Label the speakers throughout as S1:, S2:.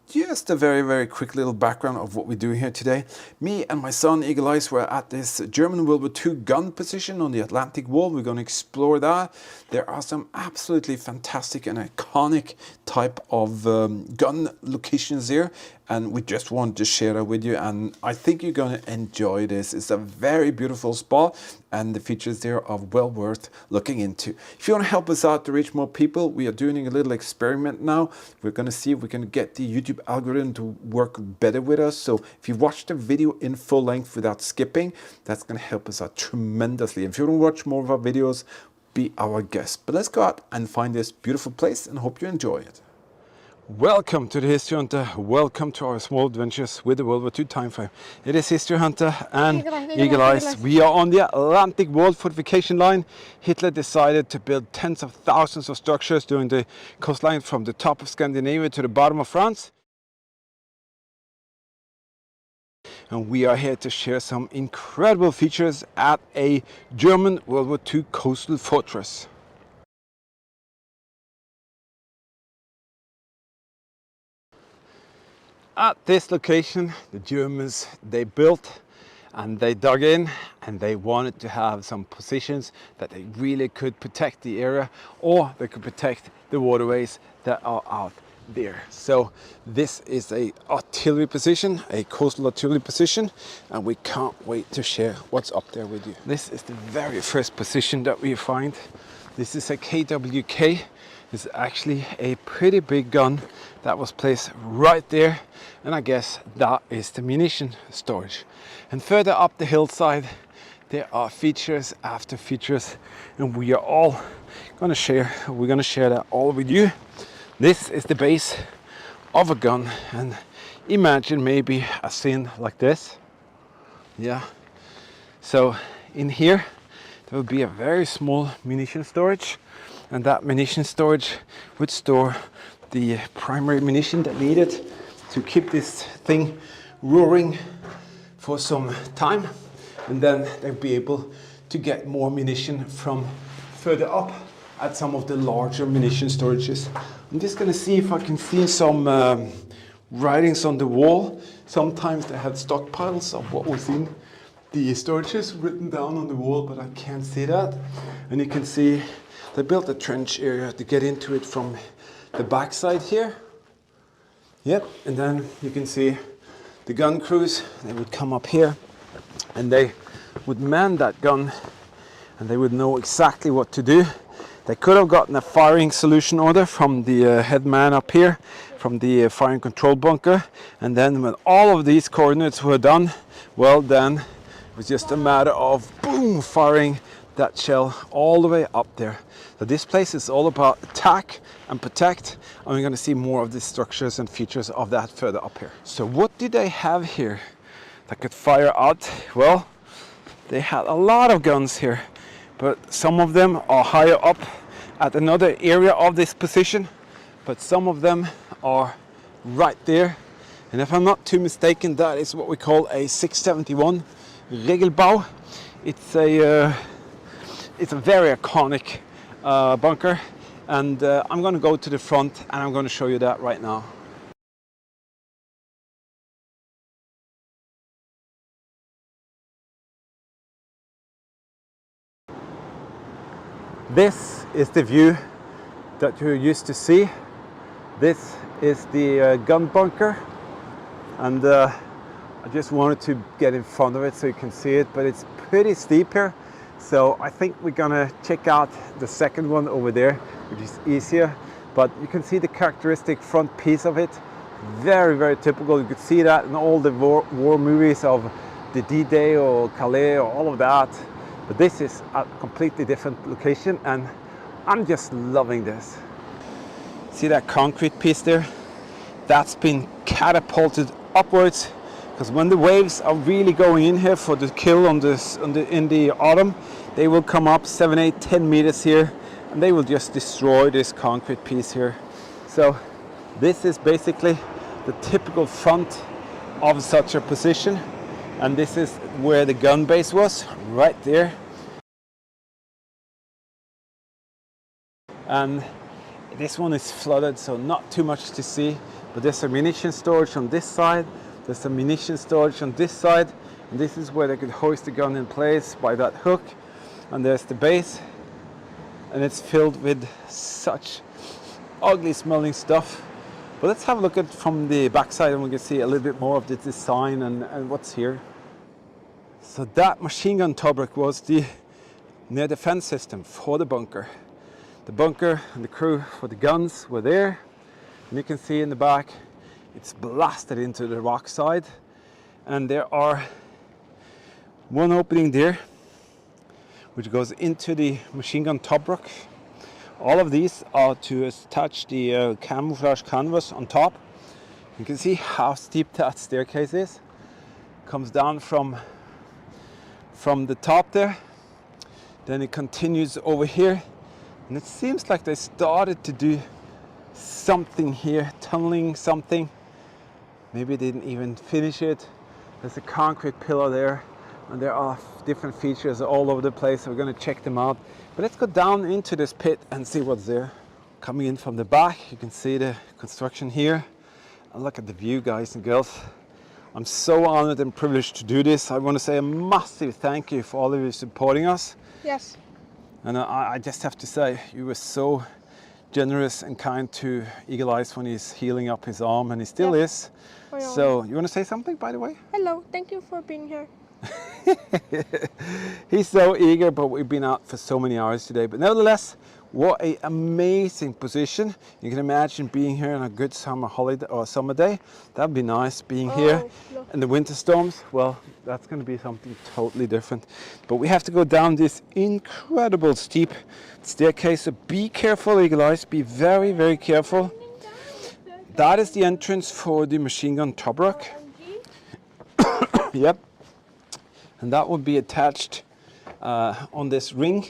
S1: Just a very quick little background of what we're doing here today. Me and my son Eagle Eyes were at this German WW2 gun position on the Atlantic Wall. We're going to explore that. There are some absolutely fantastic and iconic type of gun locations here, and we just wanted to share that with you, and I think you're going to enjoy this. It's a very beautiful spot, and the features there are well worth looking into. If you want to help us out to reach more people, we are doing a little experiment now. We're going to see if we can get the YouTube algorithm to work better with us. So if you watch the video in full length without skipping, that's going to help us out tremendously. If you want to watch more of our videos, be our guest. But let's go out and find this beautiful place and hope you enjoy it. Welcome to the History Hunter. Welcome to our small adventures with the World War II time frame. It is History Hunter and Eagle Eyes. We are on the Atlantic Wall fortification line. Hitler decided to build tens of thousands of structures during the coastline from the top of Scandinavia to the bottom of France. And we are here to share some incredible features at a German World War II coastal fortress. At this location, the Germans, they built and they dug in, and they wanted to have some positions that they really could protect the area, or they could protect the waterways that are out there. So this is a artillery position, a coastal artillery position, and we can't wait to share what's up there with you. This is the very first position that we find. This is a KWK. It's actually a pretty big gun that was placed right there, and I guess that is the munition storage. And further up the hillside there are features after features, and we are all going to share that all with you. This is the base of a gun, and imagine maybe a scene like this. Yeah, so in here there will be a very small munition storage, and that munition storage would store the primary munition that needed to keep this thing roaring for some time, and then they'll be able to get more munition from further up at some of the larger munition storages. I'm just going to see if I can see some writings on the wall. Sometimes they had stockpiles of what was in the storages written down on the wall, but I can't see that. And you can see they built a trench area to get into it from the backside here. Yep, and then you can see the gun crews. They would come up here and they would man that gun, and they would know exactly what to do. They could have gotten a firing solution order from the head man up here, from the firing control bunker, and then when all of these coordinates were done, well, then it was just a matter of boom, firing that shell all the way up there. So this place is all about attack and protect, and we're going to see more of the structures and features of that further up here. So what did they have here that could fire out? Well, they had a lot of guns here, but some of them are higher up at another area of this position, but some of them are right there. And if I'm not too mistaken, that is what we call a 671 Regelbau. It's a very iconic bunker, and I'm going to go to the front and I'm going to show you that right now. This is the view that you're used to see. This is the gun bunker, and I just wanted to get in front of it so you can see it, but it's pretty steep here. So I think we're gonna check out the second one over there, which is easier. But you can see the characteristic front piece of it. Very typical. You could see that in all the war movies of the D-Day or Calais or all of that. But this is a completely different location, and I'm just loving this. See that concrete piece there? That's been catapulted upwards, because when the waves are really going in here for the kill in the autumn, they will come up 7, 8, 10 meters here, and they will just destroy this concrete piece here. So this is basically the typical front of such a position, and this is where the gun base was, right there. And this one is flooded, so not too much to see, But there's a munition storage on this side, there's a munition storage on this side, and this is where they could hoist the gun in place by that hook. And there's the base, and it's filled with such ugly smelling stuff. But let's have a look at it from the backside, and we can see a little bit more of the design and what's here. So that machine gun turret was the near defense system for the bunker. The bunker and the crew for the guns were there, and you can see in the back it's blasted into the rock side, and there are one opening there which goes into the machine gun turret. All of these are to attach the camouflage canvas on top. You can see how steep that staircase is. Comes down from the top there, then it continues over here, and it seems like they started to do something here, tunneling something. Maybe they didn't even finish it. There's a concrete pillar there, and there are different features all over the place, so we're going to check them out. But let's go down into this pit and see what's there. Coming in from the back, you can see the construction here, and look at the view, guys and girls. I'm so honored and privileged to do this. I want to say a massive thank you for all of you supporting us.
S2: Yes.
S1: And I just have to say, you were so generous and kind to Eagle Eyes when he's healing up his arm, and he still is. So, you want to say something, by the way?
S2: Hello, thank you for being here.
S1: He's so eager, but we've been out for so many hours today. But nevertheless, what an amazing position. You can imagine being here on a good summer holiday or summer day. That'd be nice, being here.
S2: Look.
S1: In the winter storms, well, that's going to be something totally different. But we have to go down this incredible steep staircase, so be careful, Eagle Eyes, be very, very careful. That is the entrance for the machine gun turret. Yep. And that would be attached on this ring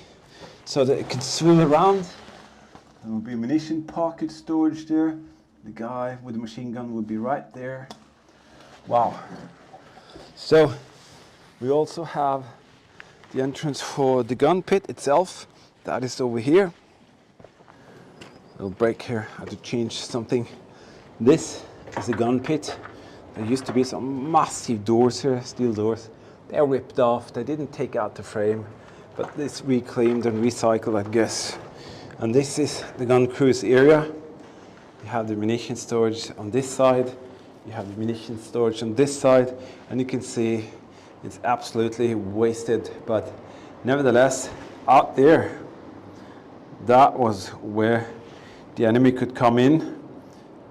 S1: so that it can swing around. There will be ammunition pocket storage there. The guy with the machine gun would be right there. Wow. So we also have the entrance for the gun pit itself. That is over here. Little break here. I have to change something. This is the gun pit. There used to be some massive doors here, steel doors. They're ripped off. They didn't take out the frame, but it's reclaimed and recycled, I guess. And this is the gun crew's area. You have the munition storage on this side. You have the munition storage on this side, and you can see it's absolutely wasted. But nevertheless, out there, that was where the enemy could come in,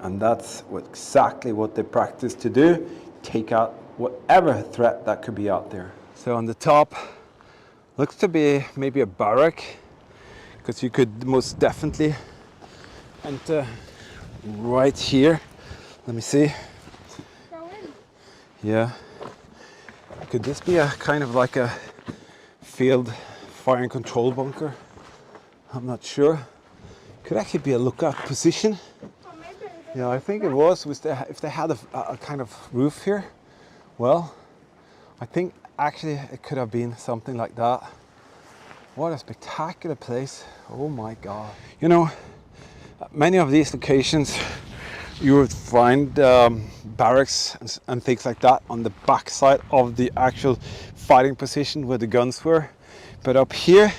S1: and that's exactly what they practiced to do: take out whatever threat that could be out there. So on the top looks to be maybe a barrack, because you could most definitely enter right here. Let me see.
S2: Go in.
S1: Yeah. Could this be a kind of like a field fire and control bunker? I'm not sure. Could actually be a lookout position. Yeah, I think it was. If they had a kind of roof here, well, I think actually it could have been something like that. What a spectacular place. Oh my God. You know, many of these locations you would find barracks and things like that on the backside of the actual fighting position where the guns were. But up here,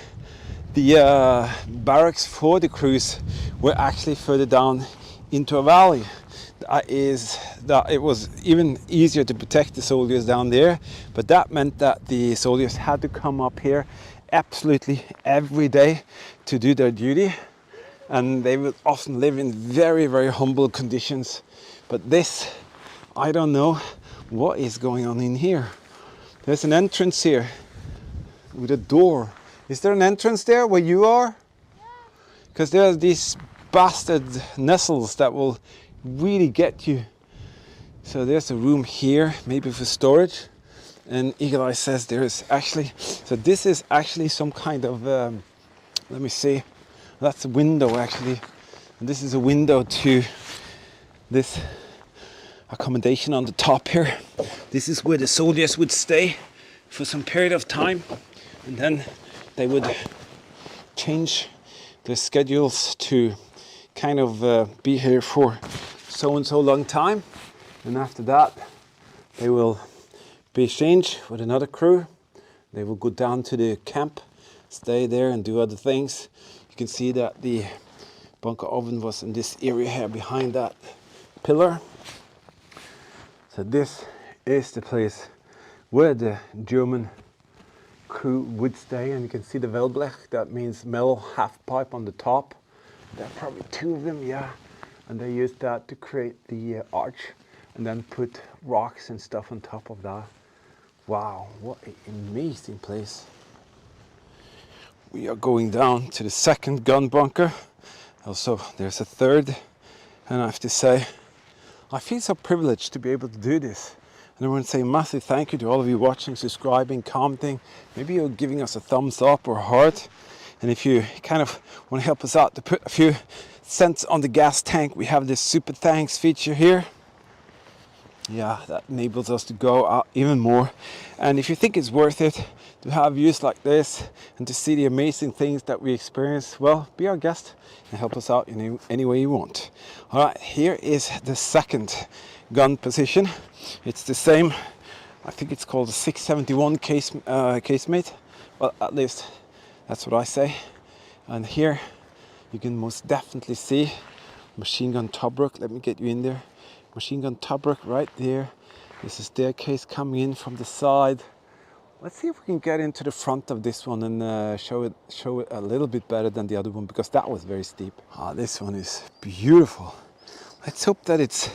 S1: the barracks for the crews were actually further down into a valley. That it was even easier to protect the soldiers down there, but that meant that the soldiers had to come up here absolutely every day to do their duty, and they would often live in very, very humble conditions. But this, I don't know what is going on in here. There's an entrance here with a door. Is there an entrance there where you are? Because there are these bastard nettles that will really get you. So there's a room here, maybe for storage. And Eagle Eye says there is actually, so this is actually some kind of, let me see, that's a window actually. And this is a window to this accommodation on the top here. This is where the soldiers would stay for some period of time, and then they would change their schedules to kind of be here for so and so long time, and after that they will be exchanged with another crew. They will go down to the camp, stay there and do other things. You can see that the bunker oven was in this area here behind that pillar. So this is the place where the German crew would stay, and you can see the Wellblech, that means metal half pipe on the top. There are probably 2 of them, yeah. And they used that to create the arch and then put rocks and stuff on top of that. Wow, what an amazing place. We are going down to the second gun bunker. Also, there's a third. And I have to say, I feel so privileged to be able to do this. And I want to say a massive thank you to all of you watching, subscribing, commenting. Maybe you're giving us a thumbs up or heart. And if you kind of want to help us out to put a few cents on the gas tank, we have this super thanks feature here. Yeah, that enables us to go out even more. And if you think it's worth it to have views like this and to see the amazing things that we experience, well, be our guest and help us out in any way you want. All right, here is the second gun position. It's the same, I think it's called a 671 casemate. Well, at least that's what I say. And here you can most definitely see machine gun Tobruk. Let me get you in there. Machine gun Tobruk right there. There's a staircase coming in from the side. Let's see if we can get into the front of this one and show it a little bit better than the other one, because that was very steep. This one is beautiful. Let's hope that it's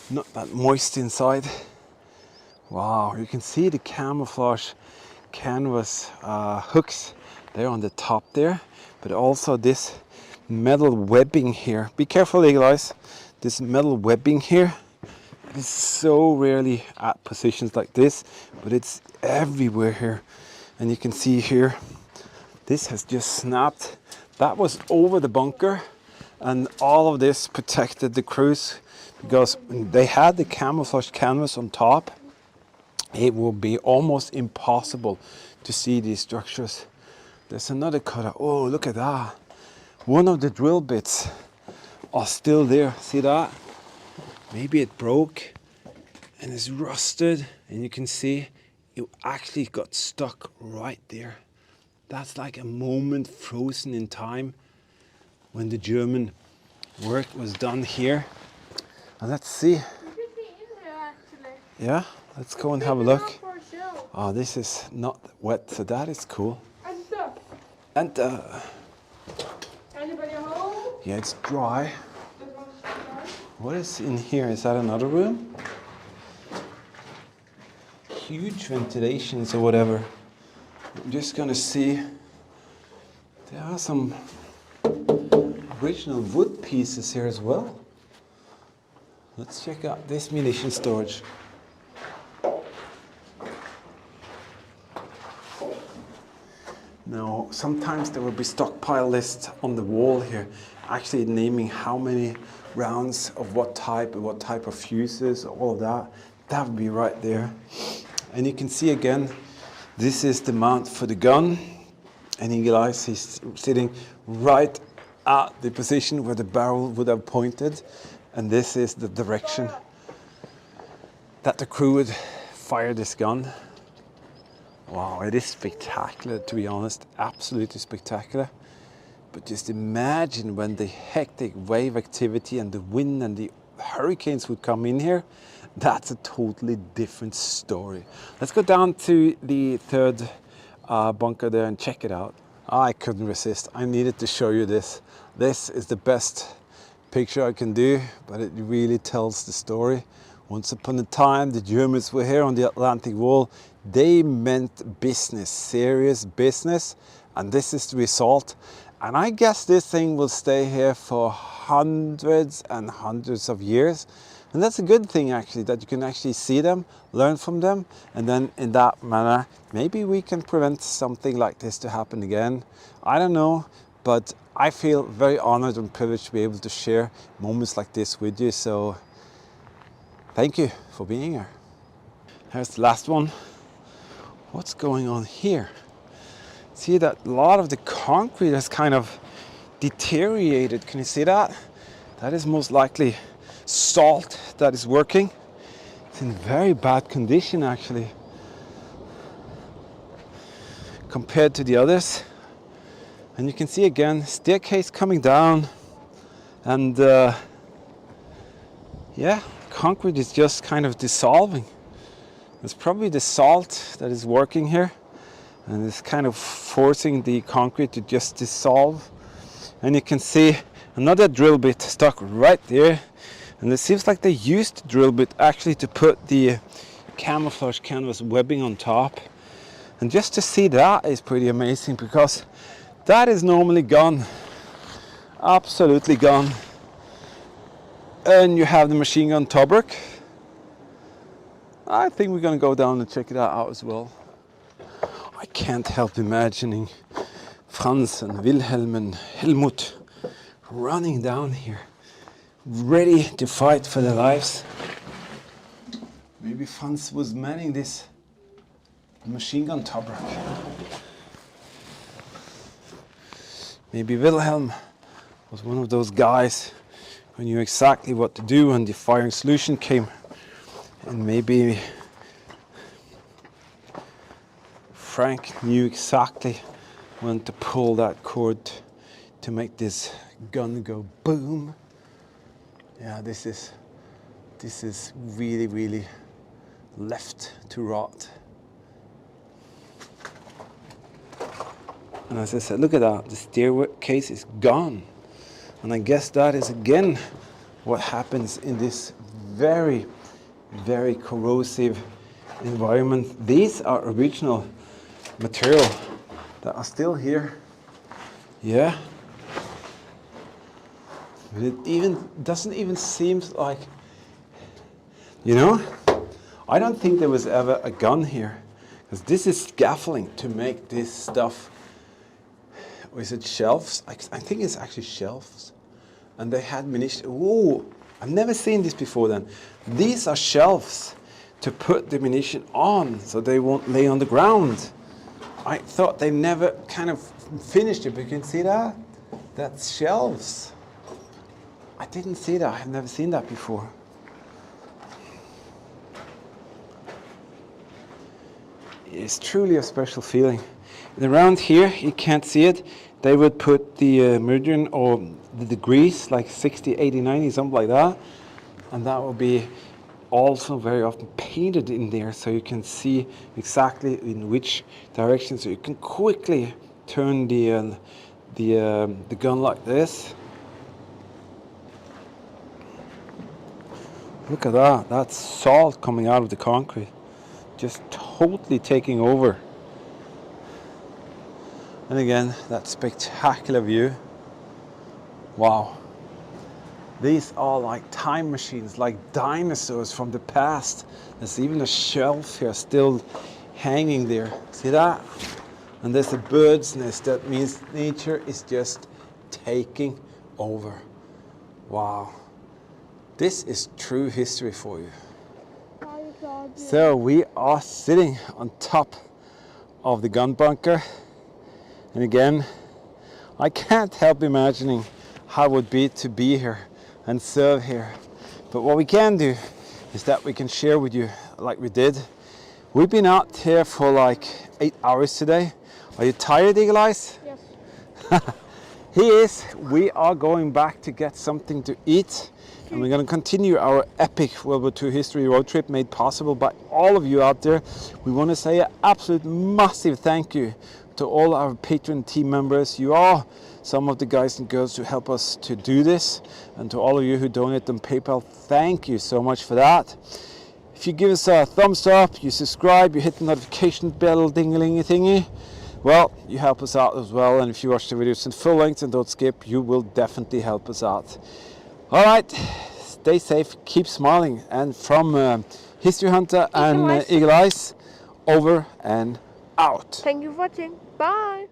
S1: not that moist inside. Wow, you can see the camouflage canvas hooks there on the top there, but also this metal webbing here. Be careful, guys. This metal webbing here is so rarely at positions like this, but it's everywhere here. And you can see here, this has just snapped. That was over the bunker, and all of this protected the crews because they had the camouflage canvas on top. It will be almost impossible to see these structures. There's another cutout. Oh, look at that. One of the drill bits are still there. See that? Maybe it broke and is rusted, and you can see it actually got stuck right there. That's like a moment frozen in time when the German work was done here. And let's see. Yeah, let's go and have a look. Oh, this is not wet, so that is cool. And
S2: Anybody home?
S1: yeah, it's dry. What is in here? Is that another room? Huge ventilations or whatever. I'm just gonna see. There are some original wood pieces here as well. Let's check out this munition storage. Now, sometimes there will be stockpile lists on the wall here, actually naming how many rounds of what type of fuses, all of that. That would be right there. And you can see again, this is the mount for the gun. And you realize he's sitting right at the position where the barrel would have pointed. And this is the direction that the crew would fire this gun. Wow, it is spectacular, to be honest, absolutely spectacular. But just imagine when the hectic wave activity and the wind and the hurricanes would come in here, that's a totally different story. Let's go down to the third bunker there and check it out. I couldn't resist, I needed to show you this. This is the best picture I can do, but it really tells the story. Once upon a time, the Germans were here on the Atlantic Wall. They meant business, serious business, and this is the result. And I guess this thing will stay here for hundreds and hundreds of years. And that's a good thing, actually, that you can actually see them, learn from them, and then in that manner, maybe we can prevent something like this to happen again. I don't know, but I feel very honored and privileged to be able to share moments like this with you. So thank you for being here. Here's the last one. What's going on here? See that a lot of the concrete has kind of deteriorated. Can you see that? That is most likely salt that is working. It's in very bad condition actually compared to the others. And you can see again staircase coming down, and yeah, concrete is just kind of dissolving. It's probably the salt that is working here, and it's kind of forcing the concrete to just dissolve. And you can see another drill bit stuck right there, and it seems like they used the drill bit actually to put the camouflage canvas webbing on top. And just to see that is pretty amazing, because that is normally gone, absolutely gone. And you have the machine gun Tobruk. I think we're gonna go down and check it out as well. I can't help imagining Franz and Wilhelm and Helmut running down here, ready to fight for their lives. Maybe Franz was manning this machine gun Tobruk. Maybe Wilhelm was one of those guys who knew exactly what to do when the firing solution came. And maybe Frank knew exactly when to pull that cord to make this gun go boom. Yeah, this is really, really left to rot. And as I said, look at that, the staircase is gone. And I guess that is again what happens in this very, very corrosive environment. These are original material that are still here. Yeah. But it doesn't even seem like, you know, I don't think there was ever a gun here, because this is scaffolding to make this stuff. Or is it shelves? I think it's actually shelves. And they had munition. Whoa, I've never seen this before then. These are shelves to put the munition on so they won't lay on the ground. I thought they never kind of finished it, but you can see that? That's shelves. I didn't see that, I've never seen that before. It's truly a special feeling. And around here, you can't see it, they would put the meridian or the degrees, like 60, 80, 90, something like that. And that will be also very often painted in there, so you can see exactly in which direction. So you can quickly turn the gun like this. Look at that, that's salt coming out of the concrete, just totally taking over. And again, that spectacular view. Wow. These are like time machines, like dinosaurs from the past. There's even a shelf here still hanging there. See that? And there's a bird's nest. That means nature is just taking over. Wow. This is true history for you. So we are sitting on top of the gun bunker. And again, I can't help imagining how it would be to be here and serve here. But what we can do is that we can share with you, like we did. We've been out here for like 8 hours today. Are you tired, Eagle Eyes?
S2: Yes.
S1: He is. We are going back to get something to eat. And we're going to continue our epic World War II history road trip made possible by all of you out there. We want to say an absolute massive thank you to all our patron team members. You are some of the guys and girls who help us to do this. And to all of you who donate on PayPal, thank you so much for that. If you give us a thumbs up, you subscribe, you hit the notification bell ding-a-ling thingy, well, you help us out as well. And if you watch the videos in full length and don't skip, you will definitely help us out. All right, stay safe, keep smiling. And from History Hunter and Eagle Eyes, over and out.
S2: Thank you for watching. Bye.